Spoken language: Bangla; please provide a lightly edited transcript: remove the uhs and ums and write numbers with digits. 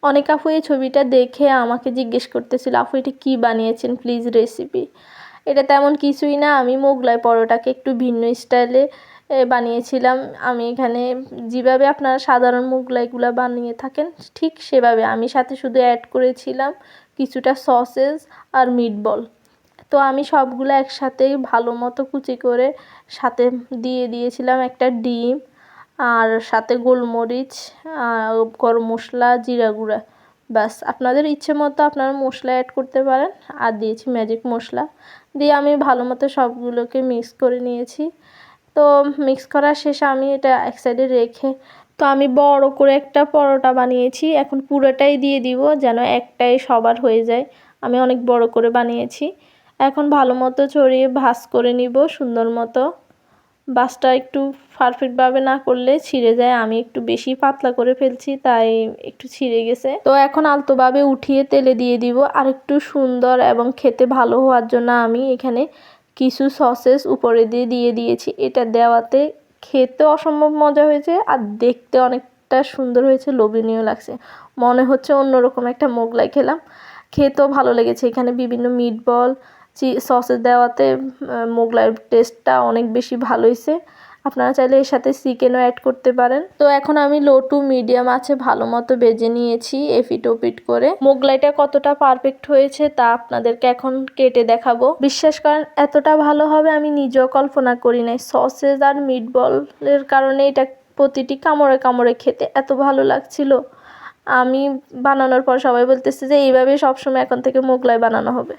অনেক আপু এই ছবিটা দেখে আমাকে জিজ্ঞেস করতেছিল, আপু এটা কী বানিয়েছেন প্লিজ রেসিপি। এটা তেমন কিছুই না, আমি মোগলাই পরোটাকে একটু ভিন্ন স্টাইলে বানিয়েছিলাম। আমি এখানে যেভাবে আপনারা সাধারণ মোগলাইগুলো বানিয়ে থাকেন ঠিক সেভাবে আমি সাথে শুধু অ্যাড করেছিলাম কিছুটা সসেস আর মিটবল। তো আমি সবগুলো একসাথে ভালো মতো কুচি করে সাথে দিয়ে দিয়েছিলাম একটা ডিম, আর সাথে গোলমরিচ, গরম মশলা, জিরা গুঁড়া। ব্যাস, আপনাদের ইচ্ছে মতো আপনারা মশলা অ্যাড করতে পারেন। আর দিয়েছি ম্যাজিক মশলা, দিয়ে আমি ভালো মতো সবগুলোকে মিক্স করে নিয়েছি। তো মিক্স করার শেষে আমি এটা এক সাইডে রেখে তো আমি বড় করে একটা পরোটা বানিয়েছি। এখন পুরোটাই দিয়ে দিব যেন একটাই সবার হয়ে যায়। আমি অনেক বড় করে বানিয়েছি। এখন ভালো মতো ছড়িয়ে ভাঁজ করে নিব সুন্দর মতো। ভাঁজটা একটু পারফেক্টভাবে না করলে ছিঁড়ে যায়, আমি একটু বেশি পাতলা করে ফেলছি তাই একটু ছিঁড়ে গেছে। তো এখন আলতোভাবে উঠিয়ে তেলে দিয়ে দিব। আর একটু সুন্দর এবং খেতে ভালো হওয়ার জন্য আমি এখানে কিছু সসেস উপরে দিয়ে দিয়েছি। এটা দেওয়াতে খেতে অসম্ভব মজা হয়েছে আর দেখতে অনেকটা সুন্দর হয়েছে, লোভনীয় লাগছে, মনে হচ্ছে অন্যরকম একটা মোগলাই খেলাম। খেতেও ভালো লেগেছে। এখানে বিভিন্ন মিটবল সসেস দেওয়াতে মোগলাইয়ের টেস্টটা অনেক বেশি ভালো হয়েছে। আপনারা চাইলে এর সাথে চিকেনও অ্যাড করতে পারেন। তো এখন আমি লো টু মিডিয়াম আছে ভালো মতো ভেজে নিয়েছি এপিট ওপিট করে। মোগলাইটা কতটা পারফেক্ট হয়েছে তা আপনাদেরকে এখন কেটে দেখাবো। বিশ্বাস করেন এতটা ভালো হবে আমি নিজেও কল্পনা করি নাই। সসেস আর মিটবলের কারণে এটা প্রতিটি কামড়ে কামড়ে খেতে এত ভালো লাগছিল। আমি বানানোর পর সবাই বলতেছে যে এইভাবেই সবসময় এখন থেকে মোগলাই বানানো হবে।